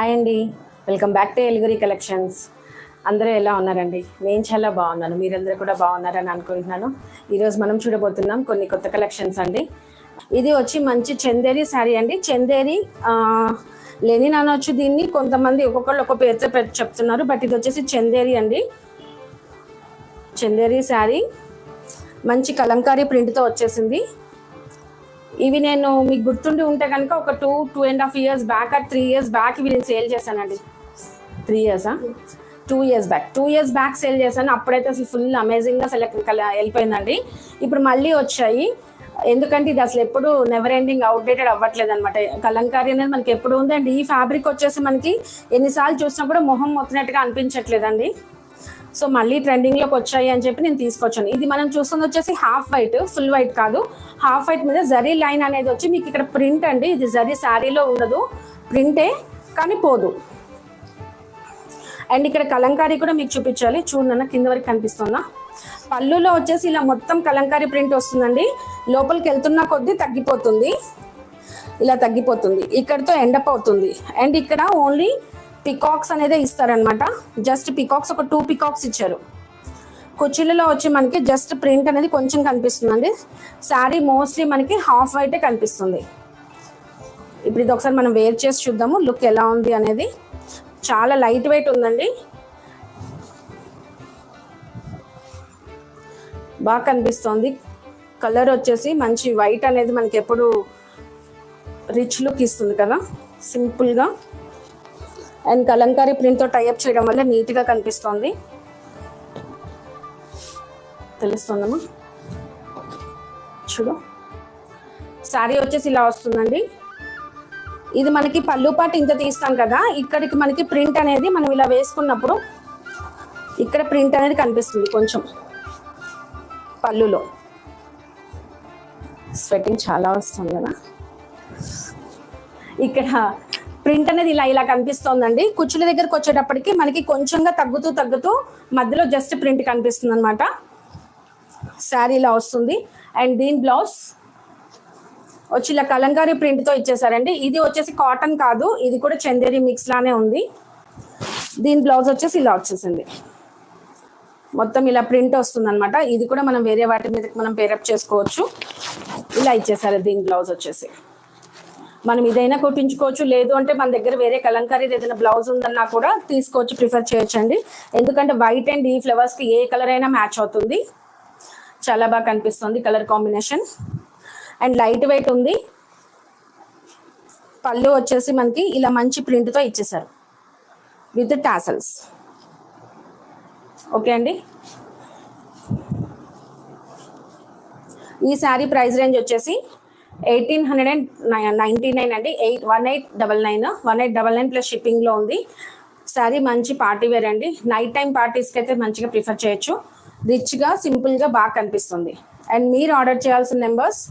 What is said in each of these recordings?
Hi అండి, welcome back to ఎలిగురి collections. అందరూ ఎలా ఉన్నారండి? నేను చాలా బాగున్నాను, మీరందరూ కూడా బాగున్నారని అనుకుంటున్నాను. ఈరోజు మనం చూడబోతున్నాం కొన్ని కొత్త కలెక్షన్స్ అండి. ఇది వచ్చి మంచి చందేరి శారీ అండి. చందేరి లెనిన్ అనొచ్చు దీన్ని, కొంతమంది ఒక్కొక్కళ్ళు ఒక్కొక్క పేరుతో చెప్తున్నారు, బట్ ఇది వచ్చేసి చందేరి అండి. చందేరి శారీ మంచి కలంకారీ ప్రింట్తో వచ్చేసింది. ఇవి నేను మీకు గుర్తుండి ఉంటే కనుక ఒక 2.5 years బ్యాక్ 3 years బ్యాక్ ఇవి నేను సేల్ చేశానండి. 2 years బ్యాక్ సేల్ చేశాను. అప్పుడైతే అసలు ఫుల్ అమేజింగ్గా వెళ్ళిపోయిందండి. ఇప్పుడు మళ్ళీ వచ్చాయి, ఎందుకంటే ఇది అసలు ఎప్పుడు నెవర్ ఎండింగ్ అవుట్డేటెడ్ అవ్వట్లేదు అనమాట. కలంకారీ అనేది మనకి ఎప్పుడు ఉంది. అండ్ ఈ ఫ్యాబ్రిక్ వచ్చేసి మనకి ఎన్నిసార్లు చూసినా కూడా మొహం మొత్తినట్టుగా అనిపించట్లేదండి. సో మళ్ళీ ట్రెండింగ్లోకి వచ్చాయి అని చెప్పి నేను తీసుకొచ్చాను. ఇది మనం చూస్తుంది వచ్చేసి హాఫ్ వైట్, ఫుల్ వైట్ కాదు, హాఫ్ వైట్ మీద జరీ లైన్ అనేది వచ్చి మీకు ఇక్కడ ప్రింట్ అండి. ఇది జరీ శారీలో ఉండదు, ప్రింటే కానీ పోదు. అండ్ ఇక్కడ కలంకారీ కూడా మీకు చూపించాలి, చూడన్న కింద వరకు కనిపిస్తుందా. పళ్ళులో వచ్చేసి ఇలా మొత్తం కలంకారీ ప్రింట్ వస్తుందండి. లోపలికి వెళ్తున్న కొద్దీ తగ్గిపోతుంది, ఇలా తగ్గిపోతుంది, ఇక్కడతో ఎండప్ అవుతుంది. అండ్ ఇక్కడ ఓన్లీ పికాక్స్ అనేది ఇస్తారనమాట. జస్ట్ పికాక్స్ ఒక 2 పికాక్స్ ఇచ్చారు. కుర్చీలలో వచ్చి మనకి జస్ట్ ప్రింట్ అనేది కొంచెం కనిపిస్తుందండి. శారీ మోస్ట్లీ మనకి హాఫ్ వైటే కనిపిస్తుంది. ఇప్పుడు ఇది ఒకసారి మనం వేర్ చేసి చూద్దాము లుక్ ఎలా ఉంది అనేది. చాలా లైట్ వెయిట్ ఉందండి, బాగా కనిపిస్తుంది. కలర్ వచ్చేసి మంచి వైట్ అనేది మనకి ఎప్పుడు రిచ్ లుక్ ఇస్తుంది కదా, సింపుల్గా. అండ్ కలంకారీ ప్రింట్తో టైఅప్ చేయడం వల్ల నీట్గా కనిపిస్తుంది, తెలుస్తుందమ్మా. చూడు, శారీ వచ్చేసి ఇలా వస్తుందండి. ఇది మనకి పళ్ళు పాటు ఇంత తీస్తాం కదా, ఇక్కడికి మనకి ప్రింట్ అనేది మనం ఇలా వేసుకున్నప్పుడు ఇక్కడ ప్రింట్ అనేది కనిపిస్తుంది కొంచెం పళ్ళులో. స్వెట్టింగ్ చాలా వస్తుంది కదా. ఇక్కడ ప్రింట్ అనేది ఇలా కనిపిస్తోందండి. కుచ్చుల దగ్గరకు వచ్చేటప్పటికి మనకి కొంచెంగా తగ్గుతూ మధ్యలో జస్ట్ ప్రింట్ కనిపిస్తుంది అనమాట. శారీ ఇలా వస్తుంది. అండ్ దీని బ్లౌజ్ వచ్చి ఇలా కలంకారీ ప్రింట్తో ఇచ్చేసారండి. ఇది వచ్చేసి కాటన్ కాదు, ఇది కూడా చందేరి మిక్స్ లానే ఉంది. దీని బ్లౌజ్ వచ్చేసి ఇలా వచ్చేసింది, మొత్తం ఇలా ప్రింట్ వస్తుంది అనమాట. ఇది కూడా మనం వేరే వాటి మీద మనం పేరప్ చేసుకోవచ్చు. ఇలా ఇచ్చేసారు దీని బ్లౌజ్ వచ్చేసి. మనం ఇదైనా కుట్టించుకోవచ్చు, లేదు అంటే మన దగ్గర వేరే కలంకారీ ఏదైనా బ్లౌజ్ ఉందన్నా కూడా తీసుకోవచ్చు, ప్రిఫర్ చేయొచ్చండి. ఎందుకంటే వైట్ అండ్ ఈ ఫ్లవర్స్కి ఏ కలర్ అయినా మ్యాచ్ అవుతుంది. చాలా బాగా కనిపిస్తుంది colour combination. And light weight ఉంది. పళ్ళు వచ్చేసి మనకి ఇలా మంచి ప్రింట్తో ఇచ్చేసారు విత్ టాసల్స్. ఓకే అండి. ఈ శారీ ప్రైస్ రేంజ్ వచ్చేసి 1899 అండి. 1899 ప్లస్ షిప్పింగ్లో ఉంది. శారీ మంచి పార్టీ వేర్ అండి. నైట్ టైం పార్టీస్కి అయితే మంచిగా ప్రిఫర్ చేయొచ్చు. రిచ్గా సింపుల్గా బాగా కనిపిస్తుంది. అండ్ మీరు ఆర్డర్ చేయాల్సిన నెంబర్స్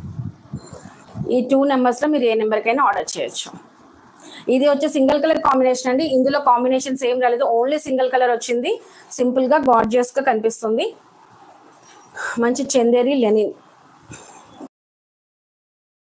ఈ 2 నెంబర్స్లో మీరు ఏ నెంబర్కైనా ఆర్డర్ చేయొచ్చు. ఇది వచ్చే సింగిల్ కలర్ కాంబినేషన్ అండి. ఇందులో కాంబినేషన్స్ ఏం రాలేదు, ఓన్లీ సింగిల్ కలర్ వచ్చింది. సింపుల్గా గార్జియస్గా కనిపిస్తుంది. మంచి చందేరి లెనిన్.